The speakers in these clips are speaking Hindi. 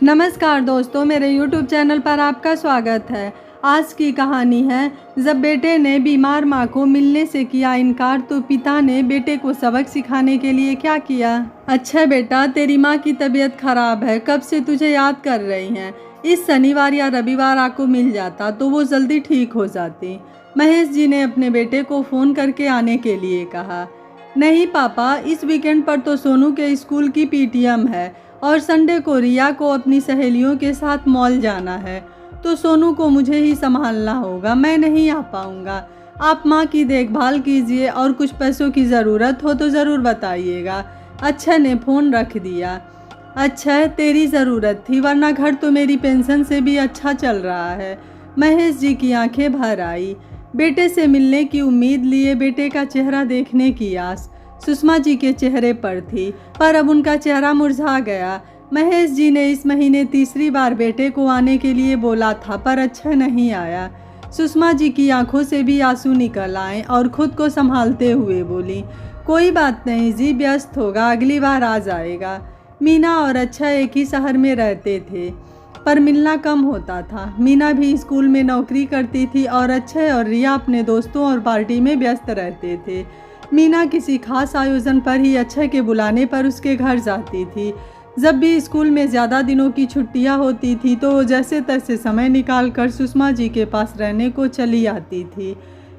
नमस्कार दोस्तों, मेरे YouTube चैनल पर आपका स्वागत है। आज की कहानी है, जब बेटे ने बीमार माँ को मिलने से किया इनकार तो पिता ने बेटे को सबक सिखाने के लिए क्या किया। अच्छा बेटा, तेरी माँ की तबीयत खराब है, कब से तुझे याद कर रही हैं। इस शनिवार या रविवार आपको मिल जाता तो वो जल्दी ठीक हो जाती। महेश जी ने अपने बेटे को फ़ोन करके आने के लिए कहा। नहीं पापा, इस वीकेंड पर तो सोनू के स्कूल की PTM है और संडे को रिया को अपनी सहेलियों के साथ मॉल जाना है, तो सोनू को मुझे ही संभालना होगा, मैं नहीं आ पाऊँगा। आप माँ की देखभाल कीजिए और कुछ पैसों की ज़रूरत हो तो ज़रूर बताइएगा। अक्षय ने फ़ोन रख दिया। अक्षय, तेरी ज़रूरत थी, वरना घर तो मेरी पेंशन से भी अच्छा चल रहा है। महेश जी की आंखें भर आई। बेटे से मिलने की उम्मीद लिए बेटे का चेहरा देखने की आस सुषमा जी के चेहरे पर थी, पर अब उनका चेहरा मुरझा गया। महेश जी ने इस महीने तीसरी बार बेटे को आने के लिए बोला था, पर अक्षय नहीं आया। सुषमा जी की आंखों से भी आंसू निकल आए और खुद को संभालते हुए बोली, कोई बात नहीं जी, व्यस्त होगा, अगली बार आ जाएगा। मीना और अक्षय एक ही शहर में रहते थे, पर मिलना कम होता था। मीना भी स्कूल में नौकरी करती थी और अक्षय और रिया अपने दोस्तों और पार्टी में व्यस्त रहते थे। मीना किसी खास आयोजन पर ही अक्षय के बुलाने पर उसके घर जाती थी। जब भी स्कूल में ज़्यादा दिनों की छुट्टियां होती थी तो वो जैसे तैसे समय निकाल कर सुषमा जी के पास रहने को चली आती थी।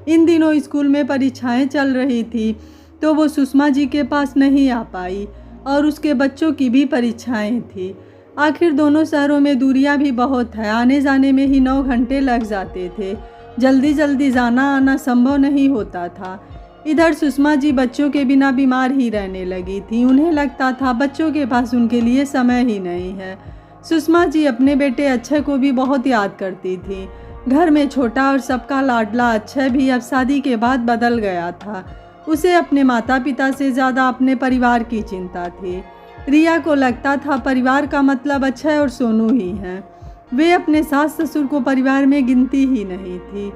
इन दिनों स्कूल में परीक्षाएं चल रही थी तो वो सुषमा जी के पास नहीं आ पाई और उसके बच्चों की भी परीक्षाएं थी। आखिर दोनों शहरों में दूरियां भी बहुत है, आने जाने में ही 9 घंटे लग जाते थे। जल्दी जल्दी जाना आना संभव नहीं होता था। इधर सुषमा जी बच्चों के बिना बीमार ही रहने लगी थी। उन्हें लगता था बच्चों के पास उनके लिए समय ही नहीं है। सुषमा जी अपने बेटे अक्षय को भी बहुत याद करती थी। घर में छोटा और सबका लाडला अक्षय भी अब शादी के बाद बदल गया था। उसे अपने माता पिता से ज़्यादा अपने परिवार की चिंता थी। रिया को लगता था परिवार का मतलब अक्षय और सोनू ही हैं। वे अपने सास ससुर को परिवार में गिनती ही नहीं थी।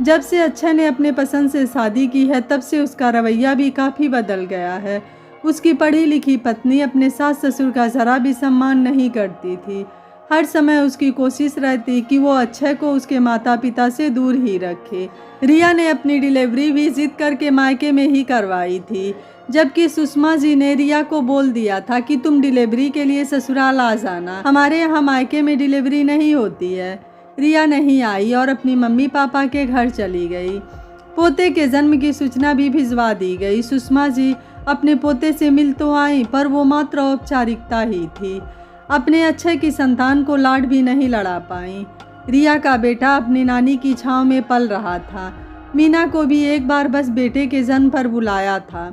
जब से अक्षय ने अपने पसंद से शादी की है तब से उसका रवैया भी काफ़ी बदल गया है। उसकी पढ़ी लिखी पत्नी अपने सास ससुर का ज़रा भी सम्मान नहीं करती थी। हर समय उसकी कोशिश रहती कि वो अक्षय को उसके माता पिता से दूर ही रखे। रिया ने अपनी डिलीवरी भी जिद करके मायके में ही करवाई थी, जबकि सुषमा जी ने रिया को बोल दिया था कि तुम डिलीवरी के लिए ससुराल आ जाना, हमारे यहाँ मायके में डिलीवरी नहीं होती है। रिया नहीं आई और अपनी मम्मी पापा के घर चली गई। पोते के जन्म की सूचना भी भिजवा दी गई। सुषमा जी अपने पोते से मिल तो आई, पर वो मात्र औपचारिकता ही थी। अपने अक्षय की संतान को लाड भी नहीं लड़ा पाई। रिया का बेटा अपनी नानी की छांव में पल रहा था। मीना को भी एक बार बस बेटे के जन्म पर बुलाया था।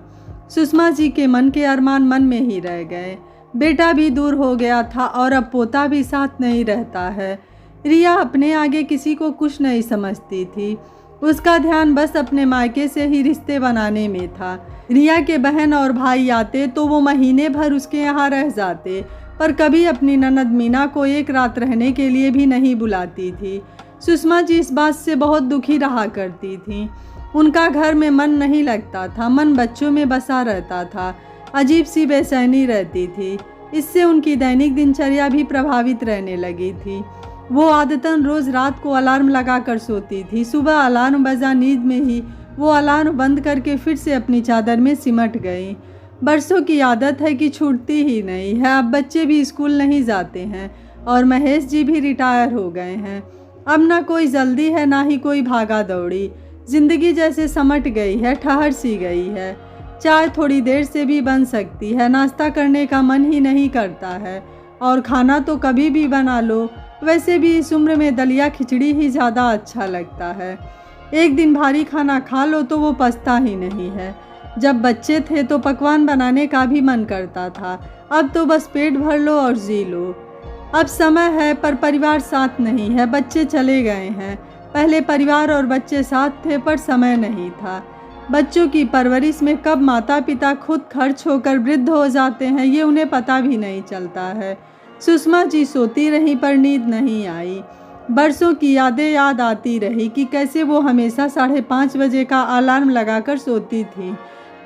सुषमा जी के मन के अरमान मन में ही रह गए। बेटा भी दूर हो गया था और अब पोता भी साथ नहीं रहता है। रिया अपने आगे किसी को कुछ नहीं समझती थी। उसका ध्यान बस अपने मायके से ही रिश्ते बनाने में था। रिया के बहन और भाई आते तो वो महीने भर उसके यहाँ रह जाते, पर कभी अपनी ननद मीना को एक रात रहने के लिए भी नहीं बुलाती थी। सुषमा जी इस बात से बहुत दुखी रहा करती थी। उनका घर में मन नहीं लगता था, मन बच्चों में बसा रहता था। अजीब सी बेचैनी रहती थी। इससे उनकी दैनिक दिनचर्या भी प्रभावित रहने लगी थी। वो आदतन रोज़ रात को अलार्म लगाकर सोती थी। सुबह अलार्म बजा, नींद में ही वो अलार्म बंद करके फिर से अपनी चादर में सिमट गई। बरसों की आदत है कि छूटती ही नहीं है। अब बच्चे भी स्कूल नहीं जाते हैं और महेश जी भी रिटायर हो गए हैं। अब ना कोई जल्दी है ना ही कोई भागा दौड़ी। जिंदगी जैसे समट गई है, ठहर सी गई है। चाय थोड़ी देर से भी बन सकती है, नाश्ता करने का मन ही नहीं करता है, और खाना तो कभी भी बना लो। वैसे भी इस उम्र में दलिया खिचड़ी ही ज़्यादा अच्छा लगता है। एक दिन भारी खाना खा लो तो वो पछता ही नहीं है। जब बच्चे थे तो पकवान बनाने का भी मन करता था, अब तो बस पेट भर लो और जी लो। अब समय है पर परिवार साथ नहीं है, बच्चे चले गए हैं। पहले परिवार और बच्चे साथ थे पर समय नहीं था। बच्चों की परवरिश में कब माता पिता खुद खर्च होकर वृद्ध हो जाते हैं ये उन्हें पता भी नहीं चलता है। सुषमा जी सोती रहीं पर नींद नहीं आई। बरसों की यादें याद आती रही कि कैसे वो हमेशा 5:30 बजे का अलार्म लगाकर सोती थी।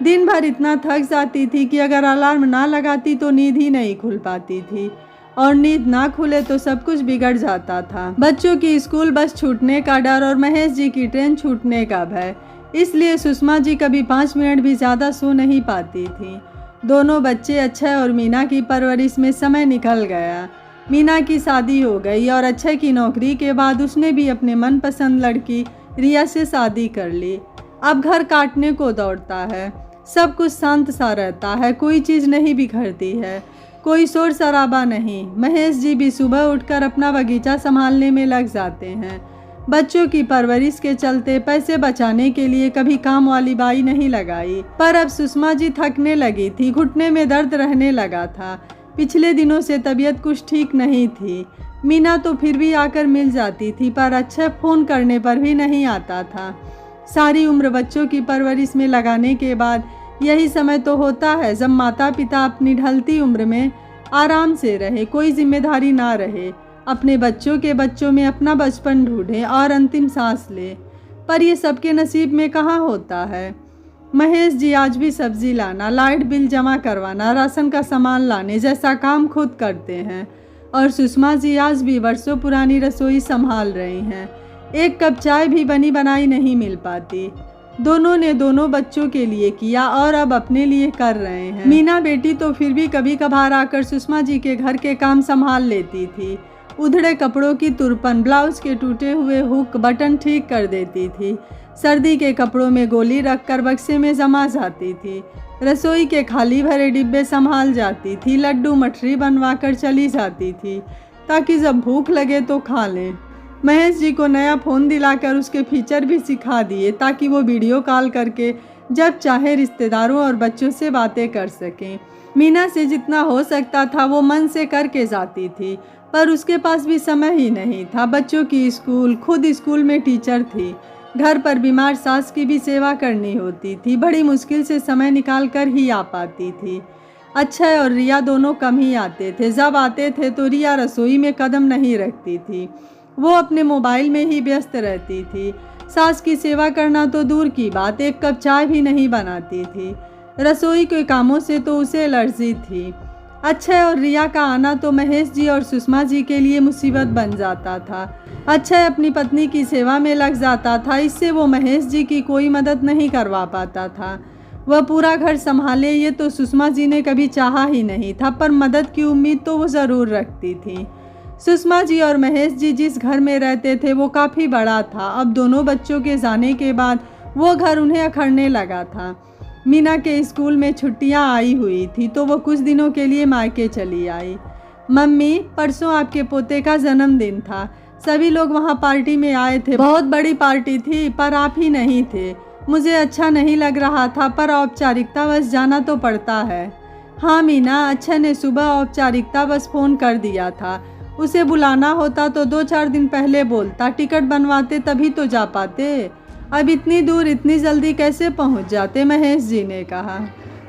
दिन भर इतना थक जाती थी कि अगर अलार्म ना लगाती तो नींद ही नहीं खुल पाती थी। और नींद ना खुले तो सब कुछ बिगड़ जाता था। बच्चों की स्कूल बस छूटने का डर और महेश जी की ट्रेन छूटने का भय, इसलिए सुषमा जी कभी 5 मिनट भी ज़्यादा सो नहीं पाती थी। दोनों बच्चे अक्षय और मीना की परवरिश में समय निकल गया। मीना की शादी हो गई और अक्षय की नौकरी के बाद उसने भी अपने मनपसंद लड़की रिया से शादी कर ली। अब घर काटने को दौड़ता है, सब कुछ शांत सा रहता है, कोई चीज़ नहीं बिखरती है, कोई शोर शराबा नहीं। महेश जी भी सुबह उठकर अपना बगीचा संभालने में लग जाते हैं। बच्चों की परवरिश के चलते पैसे बचाने के लिए कभी काम वाली बाई नहीं लगाई, पर अब सुषमा जी थकने लगी थी, घुटने में दर्द रहने लगा था। पिछले दिनों से तबीयत कुछ ठीक नहीं थी। मीना तो फिर भी आकर मिल जाती थी, पर अक्षय फ़ोन करने पर भी नहीं आता था। सारी उम्र बच्चों की परवरिश में लगाने के बाद यही समय तो होता है जब माता पिता अपनी ढलती उम्र में आराम से रहे, कोई जिम्मेदारी ना रहे, अपने बच्चों के बच्चों में अपना बचपन ढूंढे और अंतिम सांस ले। पर ये सबके नसीब में कहाँ होता है। महेश जी आज भी सब्जी लाना, लाइट बिल जमा करवाना, राशन का सामान लाने जैसा काम खुद करते हैं, और सुषमा जी आज भी वर्षों पुरानी रसोई संभाल रही हैं। एक कप चाय भी बनी बनाई नहीं मिल पाती। दोनों ने दोनों बच्चों के लिए किया और अब अपने लिए कर रहे हैं। मीना बेटी तो फिर भी कभी कभार आकर सुषमा जी के घर के काम संभाल लेती थी। उधड़े कपड़ों की तुरपन, ब्लाउज के टूटे हुए हुक, बटन ठीक कर देती थी। सर्दी के कपड़ों में गोली रखकर बक्से में जमा जाती थी। रसोई के खाली भरे डिब्बे संभाल जाती थी। लड्डू मठरी बनवाकर चली जाती थी ताकि जब भूख लगे तो खा लें। महेश जी को नया फ़ोन दिलाकर उसके फीचर भी सिखा दिए ताकि वो वीडियो कॉल करके जब चाहे रिश्तेदारों और बच्चों से बातें कर सकें। मीना से जितना हो सकता था वो मन से करके जाती थी, पर उसके पास भी समय ही नहीं था। बच्चों की स्कूल, खुद स्कूल में टीचर थी, घर पर बीमार सास की भी सेवा करनी होती थी। बड़ी मुश्किल से समय निकाल कर ही आ पाती थी। अक्षय और रिया दोनों कम ही आते थे। जब आते थे तो रिया रसोई में कदम नहीं रखती थी, वो अपने मोबाइल में ही व्यस्त रहती थी। सास की सेवा करना तो दूर की बात, एक कप चाय भी नहीं बनाती थी। रसोई के कामों से तो उसे एलर्जी थी। अक्षय और रिया का आना तो महेश जी और सुषमा जी के लिए मुसीबत बन जाता था। अक्षय अपनी पत्नी की सेवा में लग जाता था, इससे वो महेश जी की कोई मदद नहीं करवा पाता था। वह पूरा घर संभाले ये तो सुषमा जी ने कभी चाहा ही नहीं था, पर मदद की उम्मीद तो वो ज़रूर रखती थी। सुषमा जी और महेश जी जिस घर में रहते थे वो काफ़ी बड़ा था। अब दोनों बच्चों के जाने के बाद वो घर उन्हें अखड़ने लगा था। मीना के स्कूल में छुट्टियां आई हुई थी तो वो कुछ दिनों के लिए मायके चली आई। मम्मी, परसों आपके पोते का जन्मदिन था, सभी लोग वहाँ पार्टी में आए थे, बहुत बड़ी पार्टी थी, पर आप ही नहीं थे। मुझे अच्छा नहीं लग रहा था, पर औपचारिकता बस जाना तो पड़ता है। हाँ मीना, अक्षय ने सुबह औपचारिकता बस फ़ोन कर दिया था। उसे बुलाना होता तो 2-4 दिन पहले बोलता, टिकट बनवाते तभी तो जा पाते। अब इतनी दूर इतनी जल्दी कैसे पहुंच जाते, महेश जी ने कहा।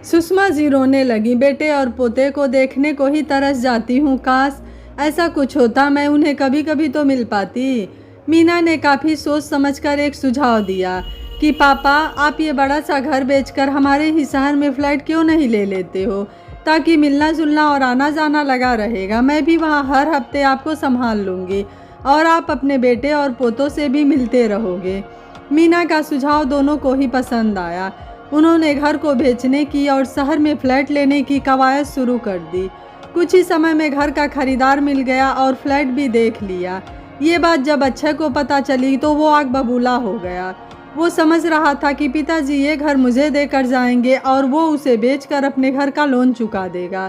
सुषमा जी रोने लगी। बेटे और पोते को देखने को ही तरस जाती हूँ, काश ऐसा कुछ होता, मैं उन्हें कभी कभी तो मिल पाती। मीना ने काफ़ी सोच समझकर एक सुझाव दिया कि पापा, आप ये बड़ा सा घर बेचकर हमारे ही शहर में फ्लैट क्यों नहीं ले लेते हो, ताकि मिलना जुलना और आना जाना लगा रहेगा। मैं भी वहाँ हर हफ्ते आपको संभाल लूँगी और आप अपने बेटे और पोतों से भी मिलते रहोगे। मीना का सुझाव दोनों को ही पसंद आया। उन्होंने घर को बेचने की और शहर में फ्लैट लेने की कवायद शुरू कर दी। कुछ ही समय में घर का खरीदार मिल गया और फ्लैट भी देख लिया। ये बात जब अक्षय को पता चली तो वो आग बबूला हो गया। वो समझ रहा था कि पिताजी ये घर मुझे देकर जाएंगे और वो उसे बेचकर अपने घर का लोन चुका देगा।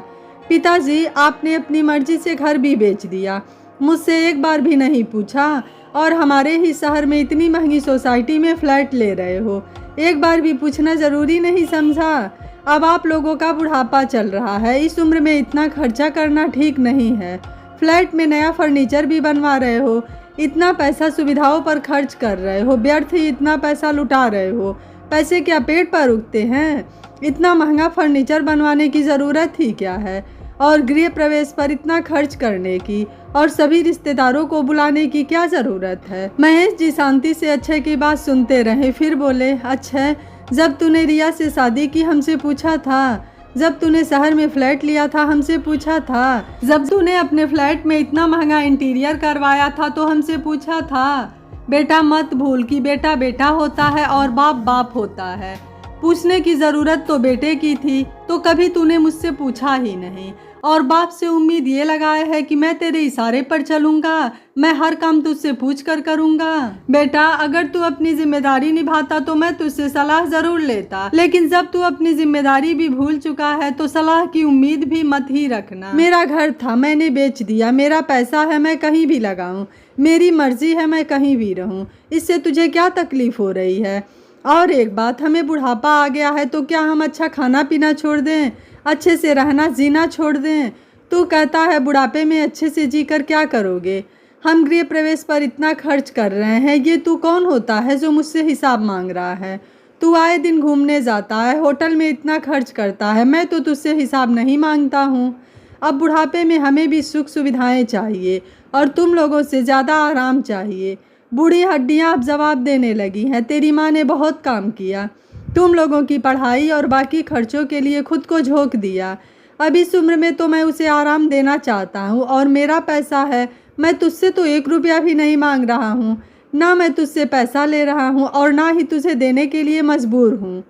पिताजी, आपने अपनी मर्जी से घर भी बेच दिया, मुझसे एक बार भी नहीं पूछा, और हमारे ही शहर में इतनी महंगी सोसाइटी में फ्लैट ले रहे हो, एक बार भी पूछना ज़रूरी नहीं समझा। अब आप लोगों का बुढ़ापा चल रहा है, इस उम्र में इतना खर्चा करना ठीक नहीं है। फ्लैट में नया फर्नीचर भी बनवा रहे हो, इतना पैसा सुविधाओं पर खर्च कर रहे हो, व्यर्थ ही इतना पैसा लुटा रहे हो। पैसे क्या पेट पर उगते हैं? इतना महंगा फर्नीचर बनवाने की ज़रूरत ही क्या है, और गृह प्रवेश पर इतना खर्च करने की और सभी रिश्तेदारों को बुलाने की क्या ज़रूरत है। महेश जी शांति से अक्षय की बात सुनते रहे, फिर बोले, अक्षय, जब तूने रिया से शादी की हमसे पूछा था जब तूने शहर में फ्लैट लिया था हमसे पूछा था। जब तूने अपने फ्लैट में इतना महंगा इंटीरियर करवाया था तो हमसे पूछा था। बेटा मत भूल कि बेटा बेटा होता है और बाप बाप होता है। पूछने की ज़रूरत तो बेटे की थी, तो कभी तूने मुझसे पूछा ही नहीं। और बाप से उम्मीद ये लगाए है कि मैं तेरे इशारे पर चलूँगा, मैं हर काम तुझसे पूछ कर करूँगा। बेटा अगर तू अपनी जिम्मेदारी निभाता तो मैं तुझसे सलाह ज़रूर लेता, लेकिन जब तू अपनी जिम्मेदारी भी भूल चुका है तो सलाह की उम्मीद भी मत ही रखना। मेरा घर था, मैंने बेच दिया। मेरा पैसा है, मैं कहीं भी लगाऊँ। मेरी मर्जी है, मैं कहीं भी रहूँ। इससे तुझे क्या तकलीफ़ हो रही है? और एक बात, हमें बुढ़ापा आ गया है तो क्या हम अच्छा खाना पीना छोड़ दें, अच्छे से रहना जीना छोड़ दें? तू कहता है बुढ़ापे में अच्छे से जीकर क्या करोगे? हम गृह प्रवेश पर इतना खर्च कर रहे हैं, ये तू कौन होता है जो मुझसे हिसाब मांग रहा है? तू आए दिन घूमने जाता है, होटल में इतना खर्च करता है, मैं तो तुझसे हिसाब नहीं मांगता हूँ। अब बुढ़ापे में हमें भी सुख सुविधाएं चाहिए और तुम लोगों से ज़्यादा आराम चाहिए। बूढ़ी हड्डियां अब जवाब देने लगी हैं। तेरी माँ ने बहुत काम किया, तुम लोगों की पढ़ाई और बाकी खर्चों के लिए खुद को झोंक दिया। अब इस उम्र में तो मैं उसे आराम देना चाहता हूँ और मेरा पैसा है। मैं तुझसे तो 1 रुपया भी नहीं मांग रहा हूँ, ना मैं तुझसे पैसा ले रहा हूँ और ना ही तुझे देने के लिए मजबूर हूँ।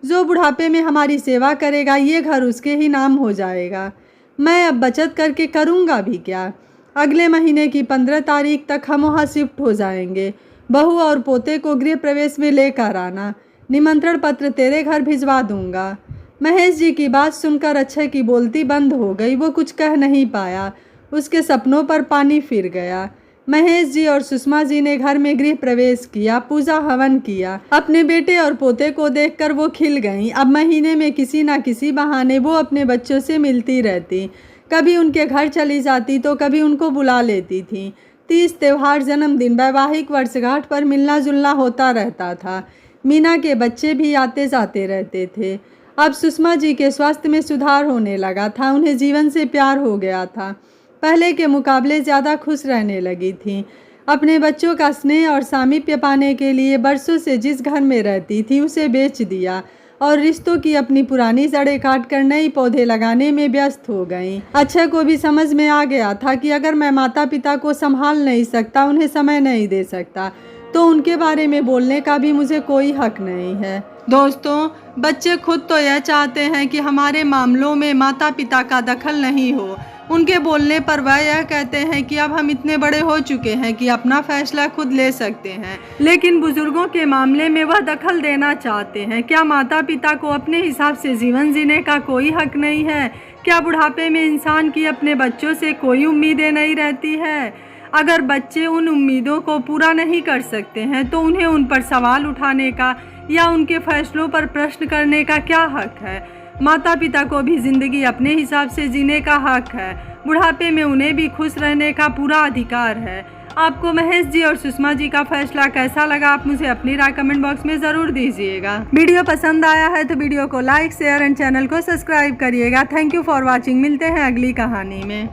जो बुढ़ापे में हमारी सेवा करेगा ये घर उसके ही नाम हो जाएगा। मैं अब बचत करके करूँगा भी क्या? अगले महीने की 15 तारीख तक हम वहाँ शिफ्ट हो जाएंगे। बहू और पोते को गृह प्रवेश में लेकर आना। निमंत्रण पत्र तेरे घर भिजवा दूंगा। महेश जी की बात सुनकर अक्षय की बोलती बंद हो गई। वो कुछ कह नहीं पाया, उसके सपनों पर पानी फिर गया। महेश जी और सुषमा जी ने घर में गृह प्रवेश किया, पूजा हवन किया। अपने बेटे और पोते को देखकर वो खिल गईं। अब महीने में किसी न किसी बहाने वो अपने बच्चों से मिलती रहती। कभी उनके घर चली जाती तो कभी उनको बुला लेती थी। 30 त्यौहार, जन्मदिन, वैवाहिक वर्षगांठ पर मिलना जुलना होता रहता था। मीना के बच्चे भी आते जाते रहते थे। अब सुषमा जी के स्वास्थ्य में सुधार होने लगा था, उन्हें जीवन से प्यार हो गया था। पहले के मुकाबले ज़्यादा खुश रहने लगी थी। अपने बच्चों का स्नेह और सामीप्य पाने के लिए बरसों से जिस घर में रहती थी उसे बेच दिया और रिश्तों की अपनी पुरानी जड़ें काटकर नए पौधे लगाने में व्यस्त हो गईं। अक्षय को भी समझ में आ गया था कि अगर मैं माता पिता को संभाल नहीं सकता, उन्हें समय नहीं दे सकता, तो उनके बारे में बोलने का भी मुझे कोई हक नहीं है। दोस्तों, बच्चे खुद तो यह चाहते हैं कि हमारे मामलों में माता पिता का दखल नहीं हो। उनके बोलने पर वह यह कहते हैं कि अब हम इतने बड़े हो चुके हैं कि अपना फैसला खुद ले सकते हैं, लेकिन बुजुर्गों के मामले में वह दखल देना चाहते हैं। क्या माता पिता को अपने हिसाब से जीवन जीने का कोई हक नहीं है? क्या बुढ़ापे में इंसान की अपने बच्चों से कोई उम्मीदें नहीं रहती है? अगर बच्चे उन उम्मीदों को पूरा नहीं कर सकते हैं तो उन्हें उन पर सवाल उठाने का या उनके फैसलों पर प्रश्न करने का क्या हक है? माता पिता को भी जिंदगी अपने हिसाब से जीने का हक है। बुढ़ापे में उन्हें भी खुश रहने का पूरा अधिकार है। आपको महेश जी और सुषमा जी का फैसला कैसा लगा? आप मुझे अपनी राय कमेंट बॉक्स में ज़रूर दीजिएगा। वीडियो पसंद आया है तो वीडियो को लाइक, शेयर एंड चैनल को सब्सक्राइब करिएगा। Thank you for watching. मिलते हैं अगली कहानी में।